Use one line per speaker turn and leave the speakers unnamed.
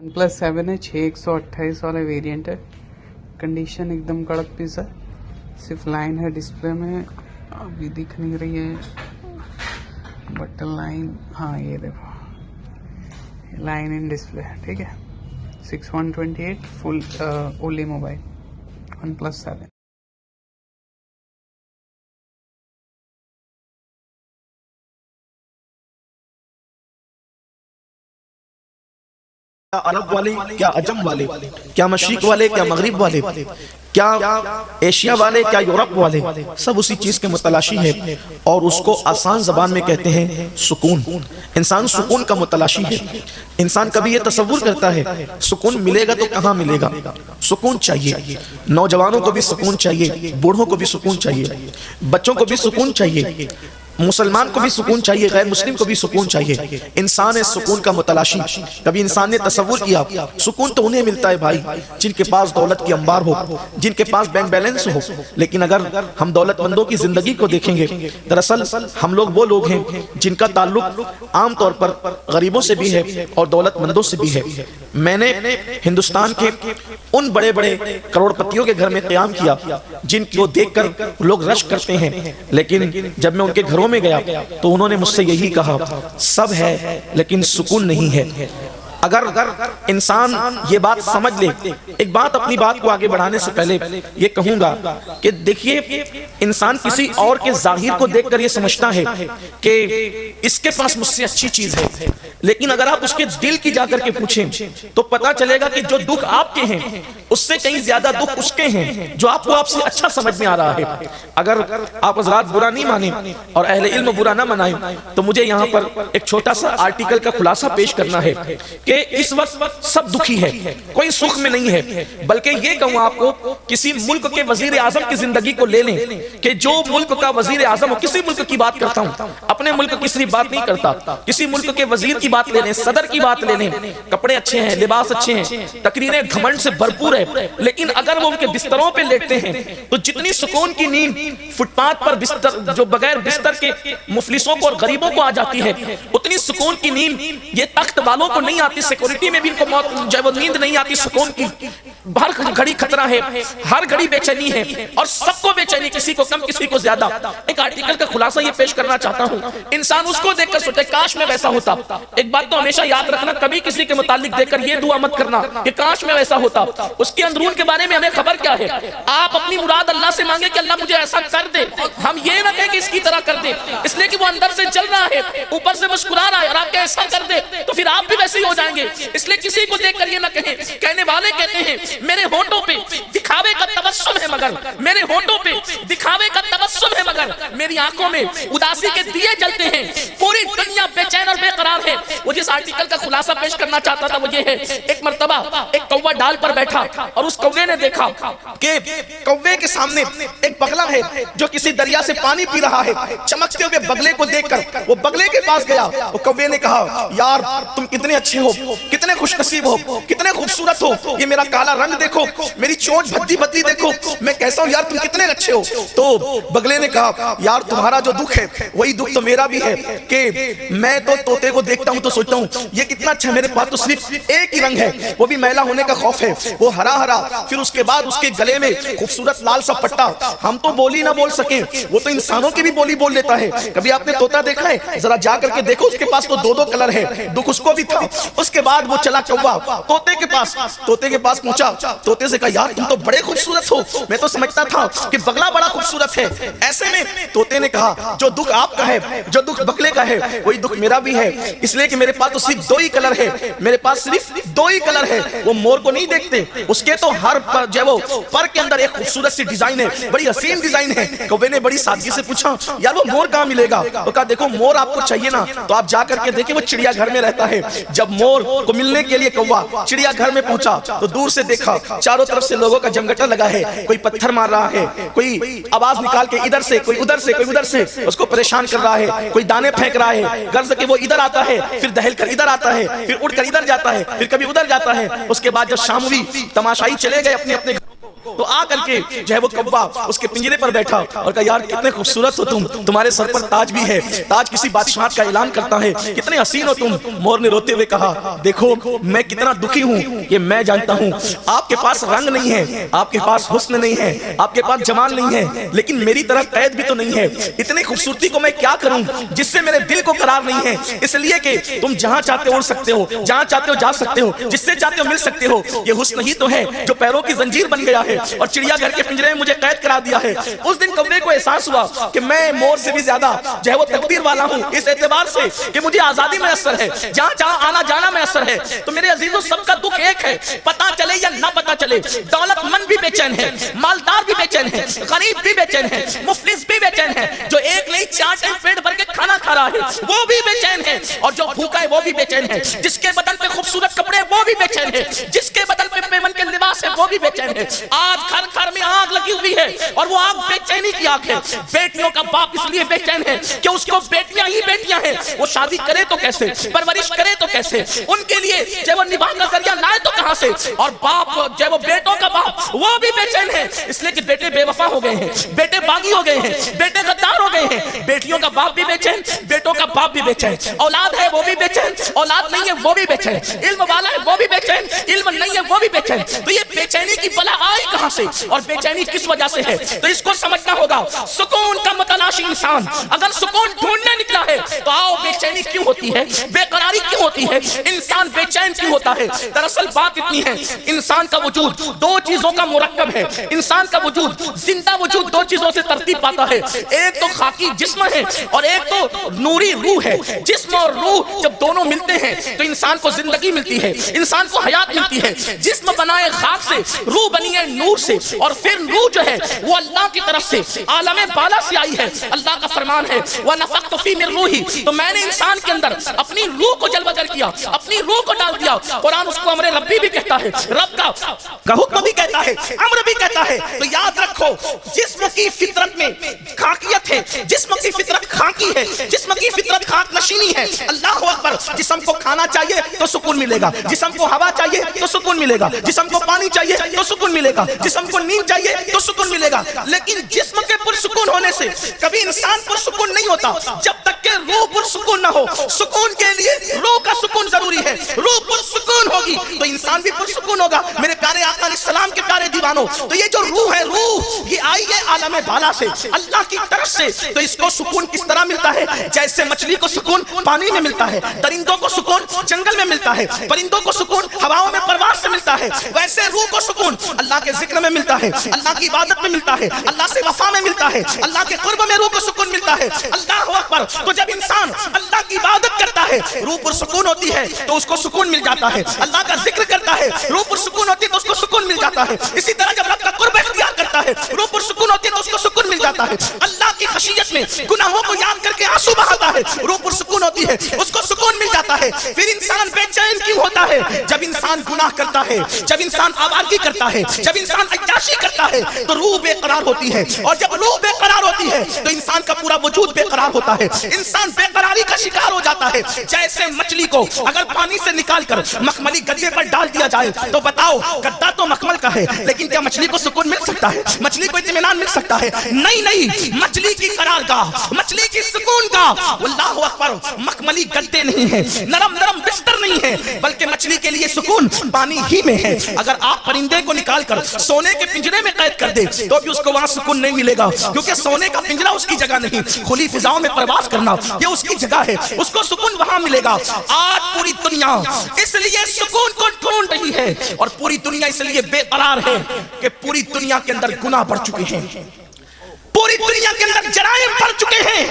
OnePlus 7 है, 6128 वाला variant है। कंडीशन एकदम कड़क पीस है, सिर्फ लाइन है डिस्प्ले में, अभी दिख नहीं रही है बटन लाइन। हाँ ये देखो लाइन इन डिस्प्ले, ठीक है। 6128 फुल ओनली मोबाइल OnePlus 7।
क्या अरब वाले, क्या अजम वाले, क्या मशरिक वाले, क्या मगरिब वाले, क्या एशिया वाले, क्या यूरोप वाले, सब उसी चीज के मुतलाशी है और उसको आसान जबान में कहते हैं सुकून। इंसान सुकून का मुतलाशी है। इंसान कभी ये तसव्वुर करता है सुकून मिलेगा तो कहाँ मिलेगा। सुकून चाहिए, नौजवानों को भी सुकून चाहिए, बूढ़ों को भी सुकून चाहिए, बच्चों को भी सुकून चाहिए, मुसलमान को भी सुकून चाहिए, गैर मुस्लिम को भी सुकून चाहिए। इंसान है सुकून का मुतलाशी। कभी इंसान ने तसव्वुर किया सुकून तो उन्हें मिलता है भाई जिनके पास दौलत की अंबार हो, जिनके पास बैंक बैलेंस हो। लेकिन अगर हम दौलतमंदों की जिंदगी को देखेंगे, दरअसल हम लोग वो लोग हैं जिनका ताल्लुक आम तौर पर गरीबों से भी है और दौलतमंदों से भी है। मैंने हिंदुस्तान के उन बड़े बड़े करोड़पतियों के घर में क़याम किया जिनको देखकर लोग रश करते हैं, लेकिन जब मैं उनके घरों में गया तो उन्होंने मुझसे यही कहा, सब है लेकिन सुकून नहीं है। अगर इंसान ये बात समझ ले, एक बात अपनी बात को आगे बढ़ाने से पहले ये कहूंगा कि देखिए इंसान किसी और के जाहिर को देखकर ये समझता है कि इसके पास मुझसे अच्छी चीज है, लेकिन अगर आप उसके दिल की जाकर के पूछें तो पता चलेगा कि जो दुख आपके हैं उससे कहीं ज्यादा दुख उसके हैं जो आपको आपसे अच्छा समझ में आ रहा है। अगर आप हज़रात बुरा नहीं माने और अहले इल्म बुरा ना मनाएं तो मुझे यहाँ पर एक छोटा सा आर्टिकल का खुलासा पेश करना है कि इस वक्त सब दुखी है, कोई सुख में नहीं है। बल्कि ये कहूँ आपको, किसी मुल्क के वजीर आजम की जिंदगी को ले लें कि जो मुल्क का वजीर आजम हो, किसी मुल्क की बात करता हूँ, अपने मुल्क की सिर्फ बात नहीं करता, किसी मुल्क के वजीर की बात ले लें, सदर की बात ले लें, कपड़े अच्छे हैं, लिबास अच्छे हैं, तकरीरें घमंड से भरपूर है, लेकिन अगर वो उनके बिस्तरों पे लेटते हैं तो जितनी सुकून की नींद फुटपाथ पर बिस्तर जो बगैर बिस्तर के मुफलिसों को और गरीबों को आ जाती है, उतनी सुकून की नींद ये तख्त वालों को नहीं आती। सिक्योरिटी में भी इनको मौत जो वो नींद नहीं आती सुकून की। हर घड़ी खतरा है, हर घड़ी बेचैनी है और सबको बेचैनी, किसी को कम किसी को ज्यादा। एक आर्टिकल का खुलासा ये पेश करना चाहता हूँ। इंसान उसको देखकर सोचे काश मैं वैसा होता। एक बात तो हमेशा याद रखना, कभी किसी के मुतालिक देखकर ये दुआ मत करना कि काश मैं वैसा होता। उसके अंदरून के बारे में हमें खबर क्या है। आप अपनी मुराद अल्लाह से मांगे कि अल्लाह मुझे ऐसा कर दे, हम ये ना कहें कि इसकी तरह कर दे, इसलिए कि वो अंदर से चल रहा है, ऊपर से मुस्कुरा रहा है और आप ऐसा कर दे तो फिर आप भी वैसे ही हो जाएंगे। इसलिए किसी को देखकर ये ना कहें। कहने वाले कहते हैं मेरे होंठों पे दिखावे का तबस्सुम है, मगर मेरे होंठों पे दिखावे का तबस्सुम है, मगर मेरी आंखों में उदासी के दिए जलते हैं, पूरी दुनिया बेचैन और बेकरार है। वो जिस आर्टिकल का खुलासा पेश करना चाहता था वो ये है, एक मर्तबा एक कौवा डाल पर बैठा और उस कौवे ने देखा कि कौवे के सामने एक बगला है जो किसी दरिया से पानी पी रहा है। चमकते हुए बगले को देखकर वो बगले के पास गया। वो कौवे ने कहा, यार तुम कितने अच्छे हो, कितने खुशनसीब हो, कितने खूबसूरत हो, ये मेरा काला रंग देखो, मेरी चोंच भद्दी भद्दी देखो, मैं कैसा हूं यार, तुम कितने अच्छे हो। तो बगले ने कहा, यार तुम्हारा जो दुख है वही दुख तो मेरा भी है कि मैं तो तोते को देखता हूं तो सोचता हूं ये कितना अच्छा, मेरे पास तो सिर्फ एक ही रंग है, वो भी मैला होने का खौफ है, वो हरा हरा, फिर उसके बाद उसके गले में खूबसूरत लाल सा पट्टा। हम तो बोली ना बोल सके, वो तो इंसानों की भी बोली बोल लेता है। कभी आपने तोता देखा है? जरा जा करके देखो, उसके पास तो दो दो कलर है, दुख उसको भी था। उसके बाद वो चला कौवा तोते के पास पहुंचा, तोते से कहा, यार तुम तो बड़े खूबसूरत हो, मैं तो समझता था कि बगला बड़ा खूबसूरत है। ऐसे में तोते ने कहा, जो दुख आपका है, जो दुख बगले का है, वही दुख मेरा भी है, इसलिए कि मेरे पास तो सिर्फ दो ही कलर है, मेरे पास सिर्फ दो ही कलर है। वो मोर को नहीं देखते, उसके तो हर पर जो वो पर के अंदर एक खूबसूरत सी डिजाइन है, बड़ी हसीन डिजाइन है। कौवे ने बड़ी सादगी से पूछा, यार वो मोर कहाँ मिलेगा? तो कहा, देखो मोर आपको चाहिए ना तो आप जा करके देखिए, वो चिड़िया घर में रहता है। जब मोर को मिलने के लिए कौवा चिड़िया घर में पहुंचा तो दूर से देखा चारों तरफ से लोगों का जमघटा लगा है, कोई पत्थर मार रहा है, कोई आवाज निकाल के इधर से, कोई उधर से, कोई उधर से उसको परेशान कर रहा है, कोई दाने फेंक रहा है, गर्ज के वो इधर आता है, फिर दहल कर इधर आता है, फिर उड़ कर इधर जाता है, फिर कभी उधर जाता है। उसके बाद जब शाम हुई, तमाशाई चले गए अपने अपने تو آ کر کے جو ہے وہ کوا اس کے پنجرے پر بیٹھا اور کہا یار کتنے خوبصورت ہو تم, تمہارے سر پر تاج بھی ہے, تاج کسی بادشاہ کا اعلان کرتا ہے, کتنے حسین ہو تم. مور نے روتے ہوئے کہا دیکھو میں کتنا دکھی ہوں یہ میں جانتا ہوں. آپ کے پاس رنگ نہیں ہے, آپ کے پاس حسن نہیں ہے, آپ کے پاس جمال نہیں ہے, لیکن میری طرح قید بھی تو نہیں ہے. اتنی خوبصورتی کو میں کیا کروں جس سے میرے دل کو قرار نہیں ہے. اس لیے کہ تم جہاں چاہتے ہو اڑ سکتے ہو, جہاں چاہتے ہو جا سکتے ہو, جس سے چاہتے ہو مل سکتے ہو. یہ حسن ہی تو ہے جو پیروں کی زنجیر بن گیا ہے اور چڑیا گھر کے پنجرے میں مجھے قید کرا دیا ہے. اس دن کوے کو احساس ہوا کہ میں مور سے بھی زیادہ جو ہے وہ تقدیر والا ہوں, اس اعتبار سے کہ مجھے آزادی میسر ہے, جہاں جہاں آنا جانا میسر ہے. تو میرے عزیزوں سب کا دکھ ایک ہے, پتا چلے یا نہ پتا چلے. دولت مند بھی بے چین ہے, مالدار بھی بے چین ہے, غریب بھی بے چین ہے, مفلس بھی بے چین ہے. جو ایک نہیں 4 ٹائم پیٹ بھر کے کھانا کھا رہا ہے وہ بھی بے چین ہے, اور جو بھوکا ہے وہ بھی بے چین ہے. جس کے بدن پہ خوبصورت کپڑے وہ بھی بے چین ہے, جس کے بدن پہ پیمن کے لباس ہے وہ بھی بے چین ہے. آج گھر گھر میں آگ لگی ہوئی ہے اور وہ آگ بے چینی کی آگ ہے. بیٹیوں کا باپ اس لیے بے چین ہے کہ اس کو بیٹیاں ہی بیٹیاں ہیں. وہ شادی کرے تو کیسے, پرورش کرے تو کیسے, ان کے لیے جب وہ نباہ کا ذریعہ لائے تو کہاں سے. اور باپ جب وہ بیٹوں کا باپ وہ بھی بے چین ہے, اس لیے کہ بیٹے بے وفا ہو گئے ہیں, بیٹے باغی ہو گئے ہیں, بیٹے غدار ہو گئے ہیں. بیٹیوں کا باپ بھی بے چین, بیٹوں کا باپ بھی بے چین. اولاد ہے وہ بھی بے چین, اولاد نہیں ہے وہ بھی بے چین. علم والا ہے وہ بھی بے چین, علم نہیں ہے وہ بھی بے چین. تو یہ بے چینی کی بلا آئی کہاں سے اور بے چینی کس وجہ سے ہے, تو اس کو سمجھنا ہوگا. سکون کا متلاشی انسان اگر سکون ڈھونڈنے نکلا ہے تو آؤ بے چینی کیوں ہوتی ہے, بے قراری کیوں ہوتی ہے, انسان بے چین کیوں ہوتا ہے. دراصل بات اتنی ہے, انسان کا وجود 2 چیزوں کا مرکب ہے. انسان کا وجود, زندہ وجود 2 چیزوں سے ترتیب پاتا ہے. ایک تو خاکی جسم ہے اور ایک تو نوری روح ہے. جسم اور روح جب دونوں ملتے ہیں تو انسان کو زندگی ملتی ہے, انسان کو حیات ملتی ہے. جسم بنائے خاک سے, روح بنی ہے نور سے, اور پھر روح جو ہے وہ اللہ کی طرف سے عالم بالا سے آئی ہے. اللہ کا فرمان ہے وَنَفَخْتُ فِي مِن رُوحِي, تو میں نے انسان کے اندر اپنی روح کو جلوہ گر کیا, اپنی روح کو ڈال دیا. قرآن اس کو امر ربی بھی کہتا ہے, رب کا حکم بھی کہتا ہے, امر بھی کہتا ہے. تو یاد رکھو جسم کی فطرت میں خاکیت ہے, جسم کی فطرت خاکی ہے, جسم کی فطرت خاک نشینی ہے. اللہ اکبر. جسم کو کھانا چاہیے تو سکون ملے گا, جسم کو ہوا چاہیے تو سکون ملے گا, جسم کو پانی چاہیے تو سکون ملے گا, جسم کو نیند چاہیے تو سکون ملے گا. لیکن جسم کے پرسکون ہونے سے کبھی انسان پرسکون نہیں ہوتا جب تک کہ روح پرسکون نہ ہو. سکون کے لیے روح کا سکون ضروری ہے. روح پرسکون ہوگی تو انسان بھی پرسکون ہوگا. میرے پیارے آقا علیہ السلام کے پیارے دیوانوں, تو یہ جو روح ہے, روح یہ آئی ہے عالم بالا سے, اللہ کی طرف سے. تو اس کو سکون کس طرح ملتا ہے, جیسے مچھلی کو سکون پانی میں ملتا ہے, درندوں کو سکون جنگل میں ملتا ہے, پرندوں کو سکون ہواؤں میں پرواز سے ملتا ہے, ویسے روح کو سکون اللہ کے ذکر میں ملتا ہے, اللہ کی عبادت میں ملتا ہے, اللہ سے وفا میں ملتا ہے, اللہ کے قرب میں روح کو سکون ملتا ہے. اللہ اکبر. تو جب انسان اللہ کی عبادت کرتا ہے روح پر سکون ہوتی ہے تو اس کو سکون مل جاتا ہے. اللہ کا ذکر کرتا ہے روح پر سکون ہوتی ہے تو اس کو سکون مل جاتا ہے. اسی طرح جب رب کا قرب اختیار کرتا ہے روح پر سکون ہوتی ہے تو اس کو سکون مل جاتا ہے. اللہ کی خشیت میں گناہوں کو یاد کر کے آنسو بہاتا ہے, روح پر سکون ہوتی ہے, اس کو سکون مل جاتا ہے. پھر انسان بے چین کیوں ہوتا ہے, جب انسان گناہ کرتا ہے, جب انسان آوارگی کرتا ہے, جب انسان عیاشی کرتا ہے تو روح بے قرار ہوتی ہے, اور جب روح بے قرار ہوتی ہے تو انسان کا پورا وجود بے قرار ہوتا ہے. انسان بے قراری کا شکار ہو جاتا ہے. جیسے مچھلی کو اگر پانی سے نکال کر مخملی گدے پر ڈال دیا جائے تو بتاؤ گدا تو مخمل کا ہے, لیکن کیا مچھلی کو سکون مل سکتا ہے, مچھلی کو اطمینان مل سکتا ہے؟ نہیں. مچھلی کی قرارگاہ, مچھلی کی سکون گاہ اللہ اکبر مخملی گدے نہیں ہے, نرم نرم بستر نہیں ہے, بلکہ مچھلی کے لیے سکون پانی ہی میں ہے. اگر آپ پرندے کو نکال کر سونے کے پنجرے میں قید کر دے تو بھی اس کو وہاں سکون نہیں ملے گا, کیونکہ سونے کا پنجرا اس کی جگہ نہیں, کھلی فضاؤں میں پرواز کرنا یہ اس کی جگہ ہے, اس کو سکون وہاں ملے گا. آج پوری دنیا اس لیے سکون کو ڈھونڈ رہی ہے, اور پوری دنیا اس لیے بے قرار ہے کہ پوری دنیا کے اندر گناہ بڑھ چکے ہیں, پوری دنیا کے اندر جرائم بڑھ چکے ہیں.